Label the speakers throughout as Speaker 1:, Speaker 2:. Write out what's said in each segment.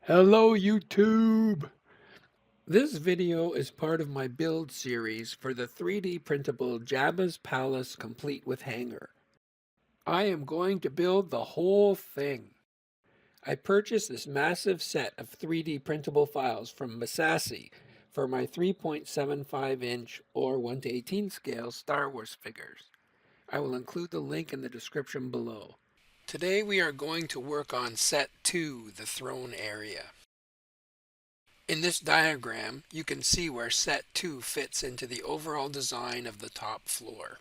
Speaker 1: Hello YouTube! This video is part of my build series for the 3D printable Jabba's Palace complete with hangar. I am going to build the whole thing. I purchased this massive set of 3D printable files from Massassi for my 3.75-inch or 1:18 scale Star Wars figures. I will include the link in the description below. Today we are going to work on set 2, the throne area. In this diagram, you can see where set 2 fits into the overall design of the top floor.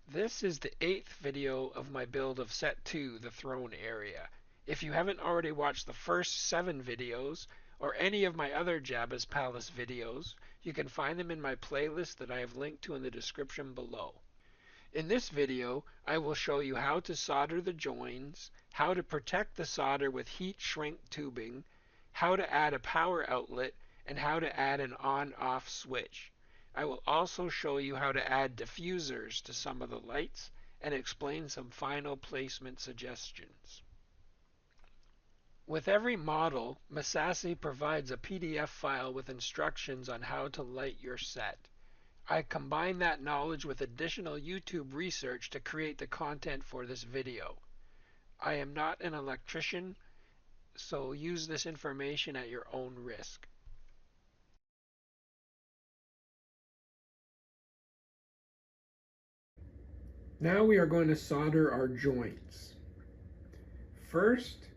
Speaker 1: This is the 8th video of my build of set 2, the throne area. If you haven't already watched the first 7 videos, or any of my other Jabba's Palace videos, you can find them in my playlist that I have linked to in the description below. In this video, I will show you how to solder the joins, how to protect the solder with heat shrink tubing, how to add a power outlet, and how to add an on-off switch. I will also show you how to add diffusers to some of the lights and explain some final placement suggestions. With every model, Massassi provides a PDF file with instructions on how to light your set. I combine that knowledge with additional YouTube research to create the content for this video. I am not an electrician, so use this information at your own risk. Now we are going to solder our joints. First,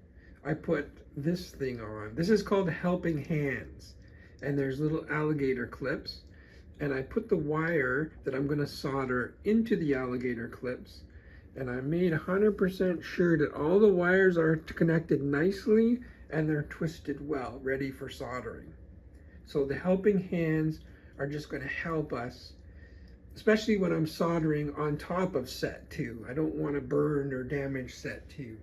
Speaker 1: I put this thing on. This is called helping hands, and there's little alligator clips. And I put the wire that I'm going to solder into the alligator clips, and I made 100% sure that all the wires are connected nicely and they're twisted well, ready for soldering. So the helping hands are just going to help us, especially when I'm soldering on top of set 2. I don't want to burn or damage set 2.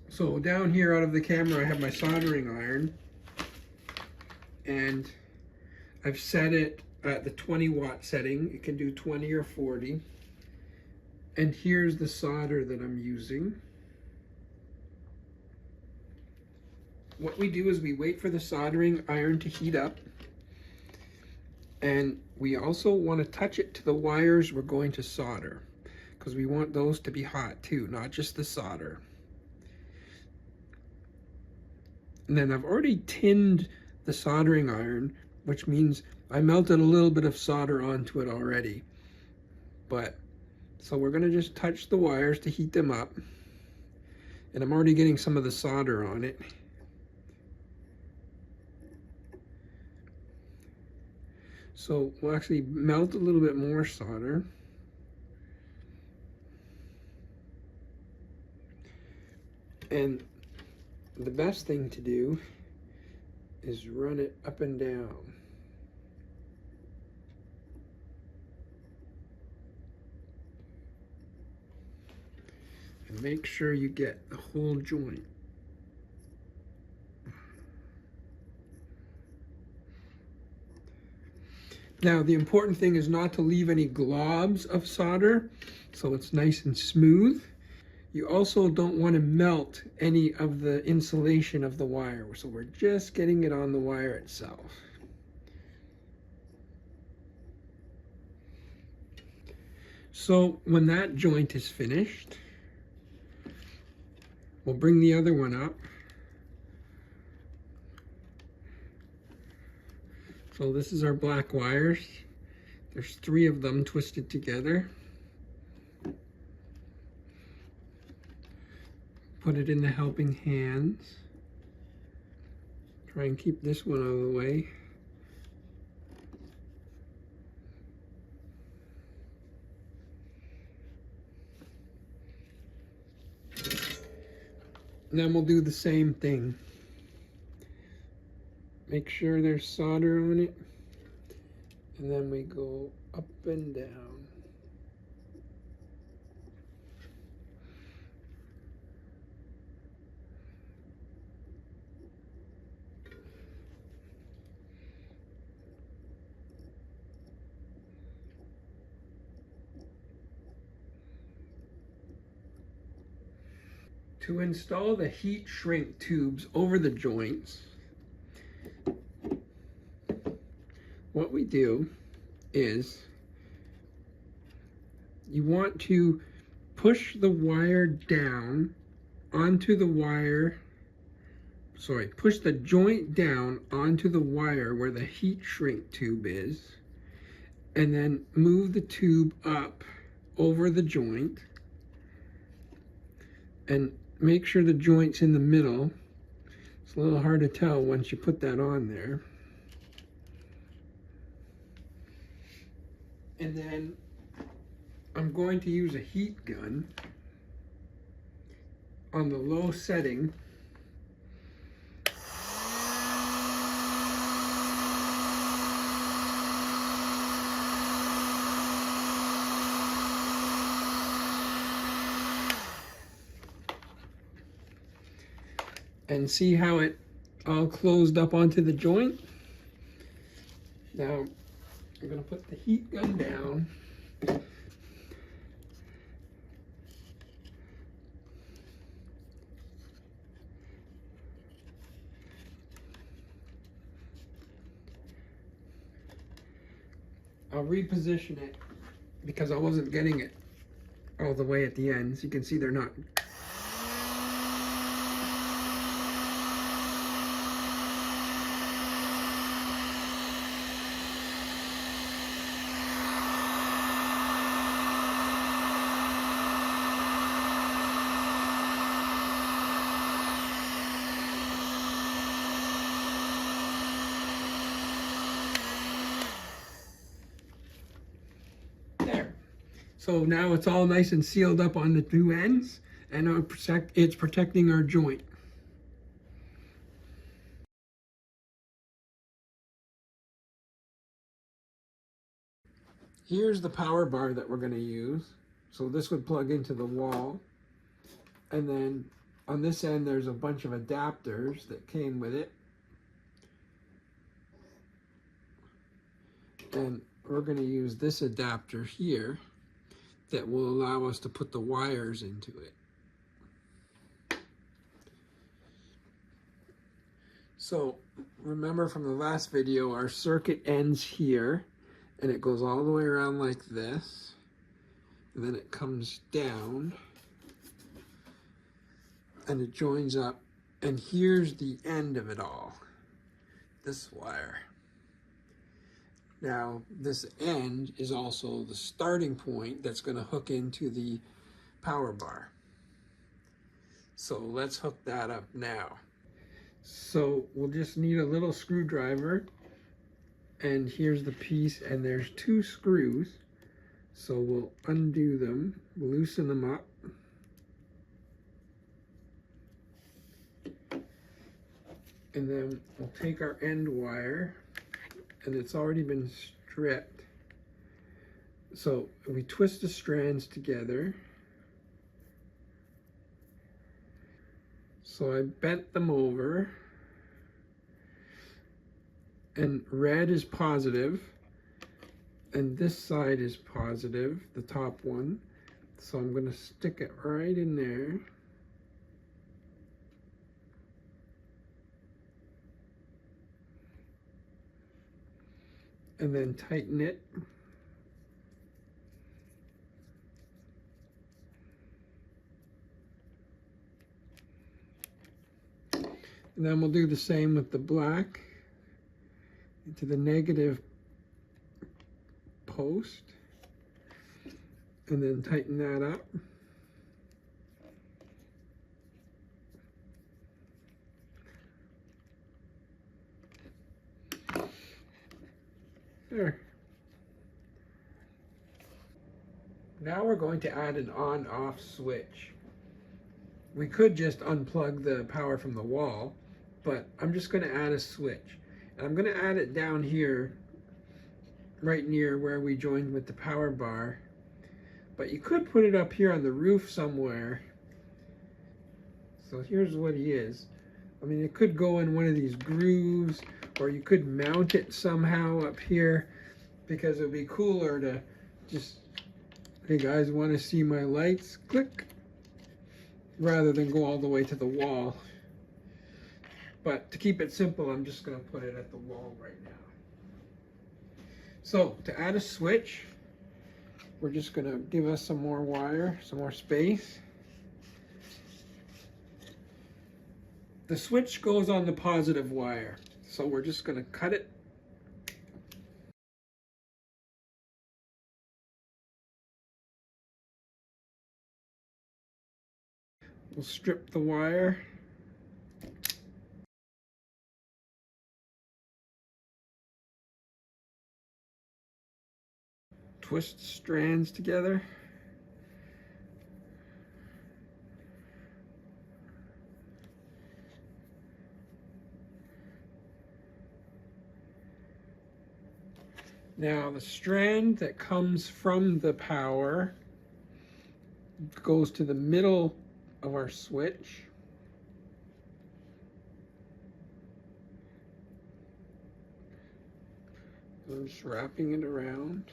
Speaker 1: So down here out of the camera I have my soldering iron, and I've set it at the 20-watt setting. It can do 20 or 40. And here's the solder that I'm using. What we do is we wait for the soldering iron to heat up, and we also want to touch it to the wires we're going to solder, because we want those to be hot too, not just the solder. And then I've already tinned the soldering iron, which means I melted a little bit of solder onto it already. So we're going to just touch the wires to heat them up, and I'm already getting some of the solder on it. So we'll actually melt a little bit more solder. And the best thing to do is run it up and down. And make sure you get the whole joint. Now, the important thing is not to leave any globs of solder, so it's nice and smooth. You also don't want to melt any of the insulation of the wire, so we're just getting it on the wire itself. So when that joint is finished, we'll bring the other one up. So this is our black wires. There's 3 of them twisted together. Put it in the helping hands. Try and keep this one out of the way. And then we'll do the same thing. Make sure there's solder on it. And then we go up and down. To install the heat shrink tubes over the joints, what we do is you want to push the wire down onto the wire, push the joint down onto the wire where the heat shrink tube is, and then move the tube up over the joint and make sure the joint's in the middle. It's a little hard to tell once you put that on there. And then I'm going to use a heat gun on the low setting. And see how it all closed up onto the joint? Now, I'm going to put the heat gun down. I'll reposition it because I wasn't getting it all the way at the end. So you can see they're not. There. So now it's all nice and sealed up on the two ends, and it's protecting our joint. Here's the power bar that we're going to use. So this would plug into the wall, and then on this end there's a bunch of adapters that came with it, and we're going to use this adapter here that will allow us to put the wires into it. So remember from the last video, our circuit ends here and it goes all the way around like this, and then it comes down and it joins up, and here's the end of it all, this wire. Now, this end is also the starting point that's going to hook into the power bar. So let's hook that up now. So we'll just need a little screwdriver, and here's the piece, and there's two screws. So we'll undo them, loosen them up. And then we'll take our end wire, and it's already been stripped. So we twist the strands together. So I bent them over, and red is positive, and this side is positive, the top one. So I'm going to stick it right in there. And then tighten it. And then we'll do the same with the black into the negative post. And then tighten that up. There. Now we're going to add an on-off switch. We could just unplug the power from the wall, but I'm just going to add a switch. And I'm going to add it down here, right near where we joined with the power bar. But you could put it up here on the roof somewhere. So here's what he is. I mean, it could go in one of these grooves, or you could mount it somehow up here, because it would be cooler to just, hey guys, want to see my lights? Click. rather than go all the way to the wall. But to keep it simple, I'm just going to put it at the wall right now. So to add a switch, we're just going to give us some more wire, some more space. The switch goes on the positive wire, so we're just going to cut it. We'll strip the wire. Twist strands together. Now the strand that comes from the power goes to the middle of our switch. I'm just wrapping it around.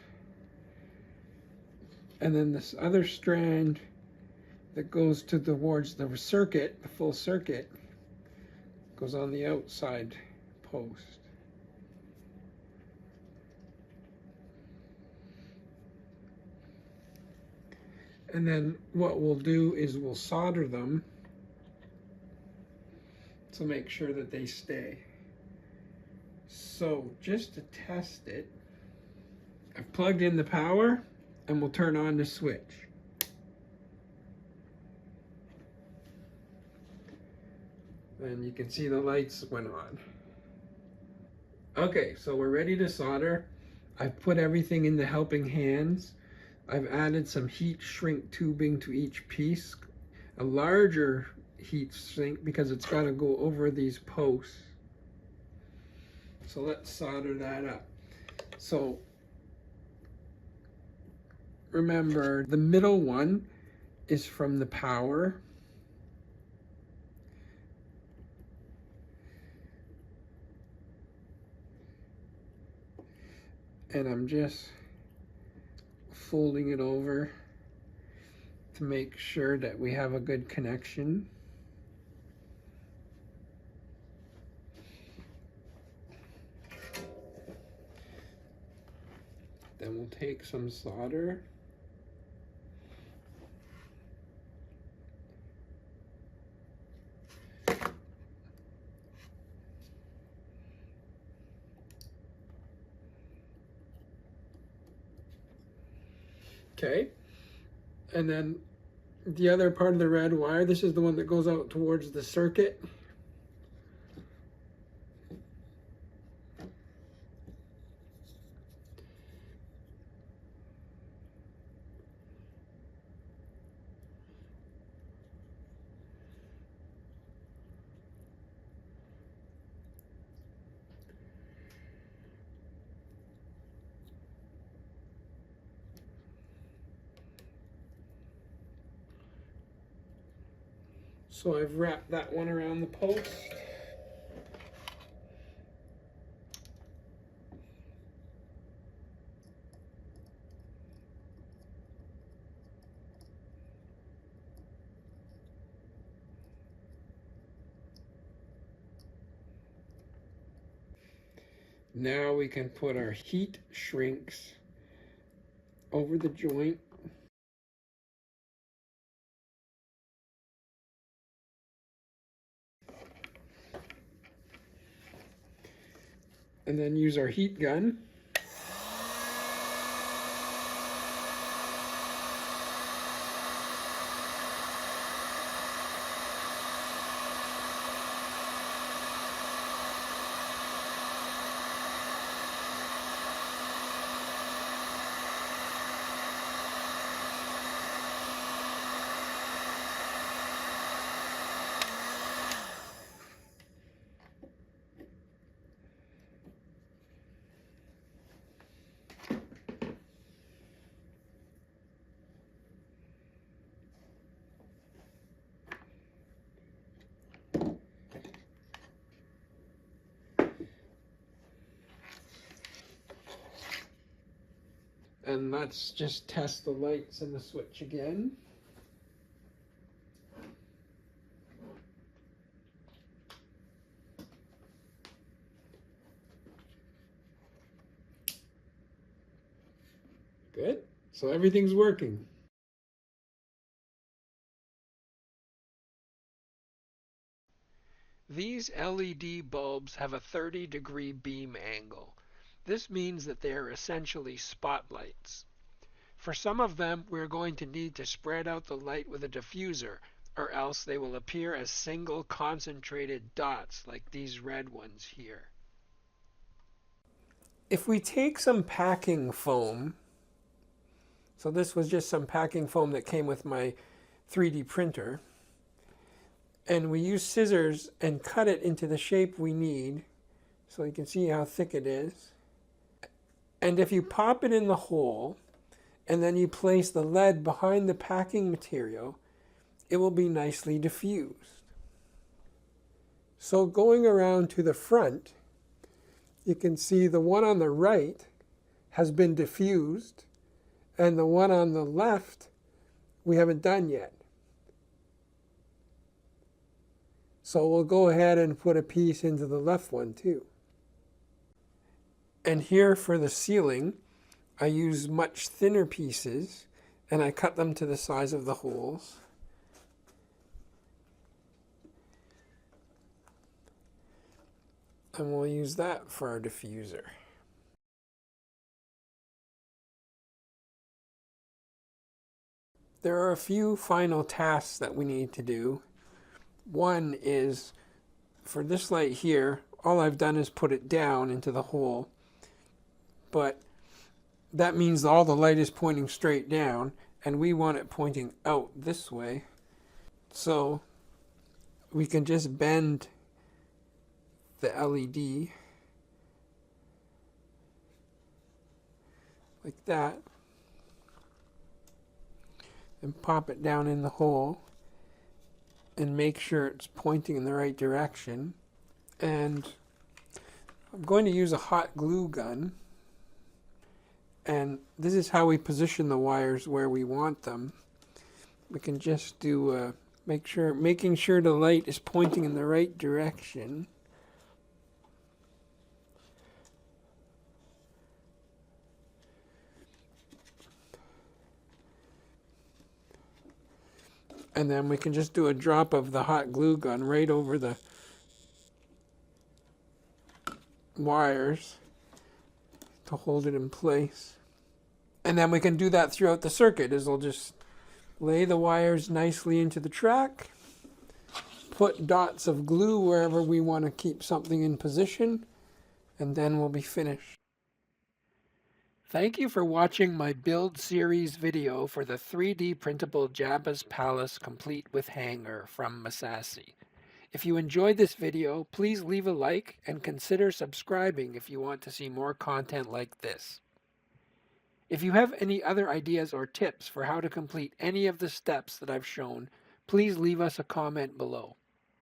Speaker 1: And then this other strand that goes towards the circuit, the full circuit, goes on the outside post. And then what we'll do is we'll solder them to make sure that they stay. So just to test it, I've plugged in the power and we'll turn on the switch. And you can see the lights went on. Okay, so we're ready to solder. I've put everything in the helping hands. I've added some heat shrink tubing to each piece, a larger heat shrink because it's got to go over these posts. So let's solder that up. So remember, the middle one is from the power. And I'm just folding it over to make sure that we have a good connection. Then we'll take some solder. Okay, and then the other part of the red wire, this is the one that goes out towards the circuit. So I've wrapped that one around the post. Now we can put our heat shrinks over the joint. And then use our heat gun. And let's just test the lights and the switch again. Good. So everything's working. These LED bulbs have a 30-degree beam angle. This means that they are essentially spotlights. For some of them, we're going to need to spread out the light with a diffuser, or else they will appear as single concentrated dots like these red ones here. If we take some packing foam, so this was just some packing foam that came with my 3D printer, and we use scissors and cut it into the shape we need, so you can see how thick it is. And if you pop it in the hole, and then you place the lead behind the packing material, it will be nicely diffused. So going around to the front, you can see the one on the right has been diffused, and the one on the left we haven't done yet. So we'll go ahead and put a piece into the left one too. And here for the ceiling, I use much thinner pieces, and I cut them to the size of the holes. And we'll use that for our diffuser. There are a few final tasks that we need to do. One is, for this light here, all I've done is put it down into the hole, but that means all the light is pointing straight down, and we want it pointing out this way. So we can just bend the LED like that and pop it down in the hole and make sure it's pointing in the right direction. And I'm going to use a hot glue gun, and this is how we position the wires where we want them. We can just do making sure the light is pointing in the right direction. And then we can just do a drop of the hot glue gun right over the wires to hold it in place. And then we can do that throughout the circuit, is we'll just lay the wires nicely into the track, put dots of glue wherever we want to keep something in position, and then we'll be finished. Thank you for watching my build series video for the 3D printable Jabba's Palace complete with hanger from Massassi. If you enjoyed this video, please leave a like and consider subscribing if you want to see more content like this. If you have any other ideas or tips for how to complete any of the steps that I've shown, please leave us a comment below.